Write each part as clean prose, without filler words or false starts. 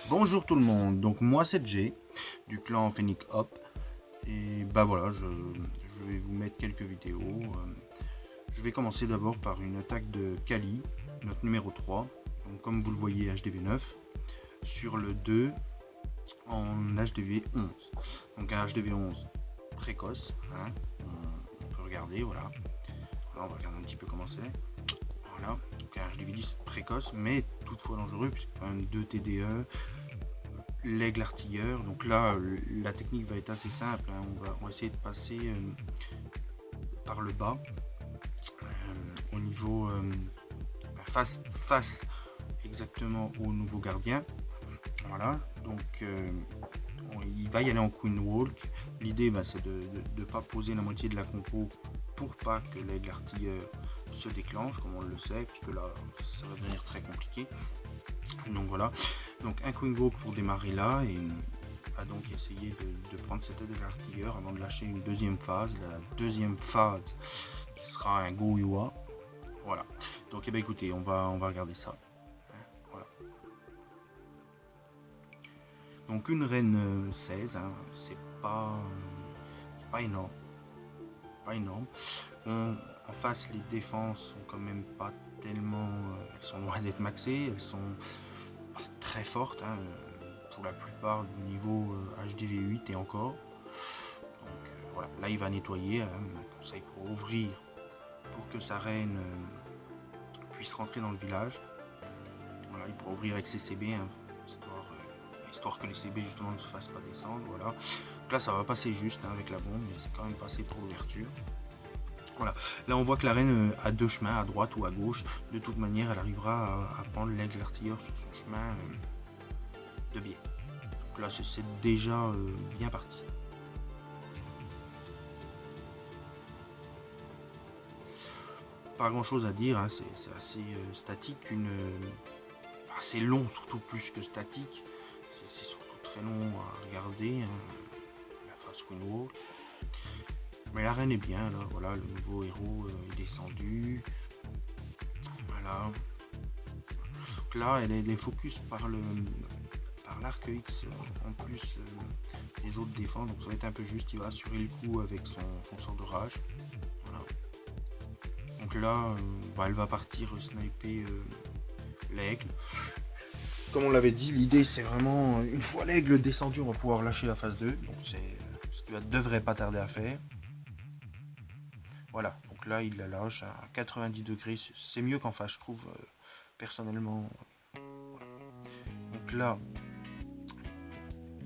Bonjour tout le monde, donc moi c'est Jay du clan Phoenix Hop et bah voilà, je vais vous mettre quelques vidéos. Je vais commencer d'abord par une attaque de Kali, notre numéro 3, donc comme vous le voyez HDV9, sur le 2 en HDV 11. Donc un HDV 11 précoce, hein, on peut regarder, voilà. Voilà, on va regarder un petit peu comment c'est. Voilà, donc un HDV 10 précoce, mais toutefois dangereux, puisque quand même 2 TDE, l'aigle artilleur. Donc là, la technique va être assez simple, hein. On va essayer de passer par le bas, au niveau face exactement au nouveau gardien. Voilà, donc il va y aller en Queen Walk. L'idée, c'est de ne pas poser la moitié de la compo pour pas que l'aigle artilleur se déclenche, comme on le sait, puisque là, ça va devenir très compliqué. Donc voilà, donc un Queen Walk pour démarrer là et va donc essayer de prendre cette aide de l'artilleur avant de lâcher une deuxième phase. La deuxième phase qui sera un Go Iwa. Voilà, donc écoutez, on va regarder ça. Voilà. Donc une reine 16, hein, c'est pas énorme. Pas énorme. En face, les défenses sont quand même pas tellement. Elles sont loin d'être maxées, elles sont pas très fortes, hein, pour la plupart du niveau HDV 8 et encore. Donc voilà, là il va nettoyer, hein, comme ça il pourra ouvrir pour que sa reine puisse rentrer dans le village. Voilà, il pourra ouvrir avec ses CB, hein, histoire que les CB justement ne se fassent pas descendre. Voilà. Donc là ça va passer juste, hein, avec la bombe, mais c'est quand même passé pour l'ouverture. Voilà, là on voit que la reine a deux chemins, à droite ou à gauche. De toute manière, elle arrivera à prendre l'aigle artilleur sur son chemin de biais. Donc là c'est déjà bien parti. Pas grand chose à dire, hein, c'est assez statique, assez long, surtout plus que statique. C'est surtout très long à regarder, hein, la phase Queen Walk. Mais la reine est bien, là, voilà, le nouveau héros est descendu. Voilà. Donc là, elle est focus par l'arc X en plus des autres défenses, donc ça va être un peu juste. Il va assurer le coup avec son sort de rage. Voilà. Donc là, elle va partir sniper l'aigle. Comme on l'avait dit, l'idée c'est vraiment, une fois l'aigle descendu, on va pouvoir lâcher la phase 2. Donc c'est ce qui devrait pas tarder à faire. Voilà, donc là il la lâche à 90 degrés, c'est mieux qu'en face, je trouve, personnellement. Voilà. Donc là,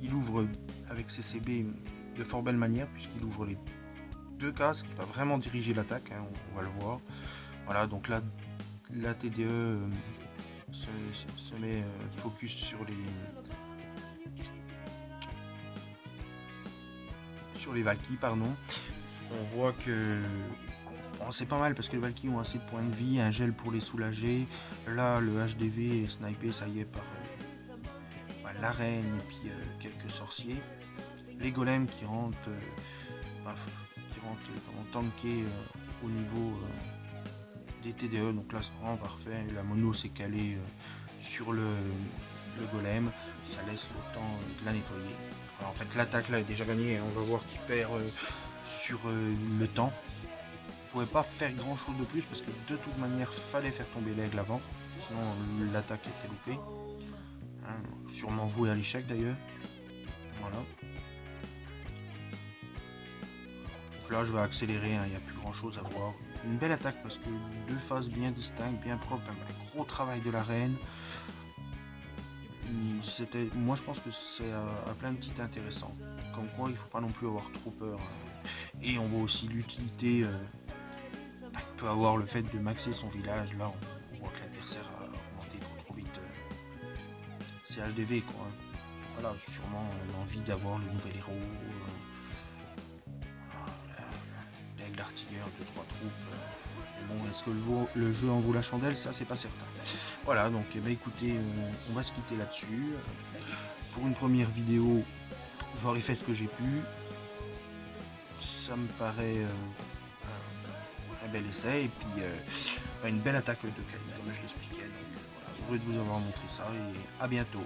il ouvre avec ses CB de fort belle manière, puisqu'il ouvre les deux cases, qui va vraiment diriger l'attaque, hein, on va le voir. Voilà, donc là, la TDE se met focus sur les Valkyries, pardon. On voit que c'est pas mal parce que les Valkyries ont assez de points de vie, un gel pour les soulager. Là, le HDV est snipé, ça y est, par la reine et puis quelques sorciers. Les golems qui rentrent tanker au niveau des TDE. Donc là, c'est vraiment parfait. La mono s'est calée sur le golem. Ça laisse le temps de la nettoyer. Alors, en fait, l'attaque là est déjà gagnée. On va voir qu'il perd sur le temps. On pouvait pas faire grand chose de plus parce que de toute manière fallait faire tomber l'aigle avant, sinon l'attaque était loupée, hein, sûrement voué à l'échec d'ailleurs. Voilà, donc là je vais accélérer, hein, il n'y a plus grand chose à voir. Une belle attaque parce que deux phases bien distinctes, bien propres, un gros travail de la reine. Moi je pense que c'est à plein de titres intéressants, comme quoi il faut pas non plus avoir trop peur, hein. Et on voit aussi l'utilité peut avoir le fait de maxer son village. Là on voit que l'adversaire a augmenté trop vite ses HDV, quoi. Voilà, sûrement l'envie d'avoir le nouvel héros, l'aigle d'artilleur de 3 troupes. Mais bon, est-ce que le jeu en vaut la chandelle? Ça c'est pas certain. Voilà, donc écoutez, on va se quitter là-dessus. Pour une première vidéo, j'aurais fait ce que j'ai pu. Ça me paraît un bel essai et puis une belle attaque de Kali, comme je l'expliquais. Donc voilà, heureux de vous avoir montré ça et à bientôt.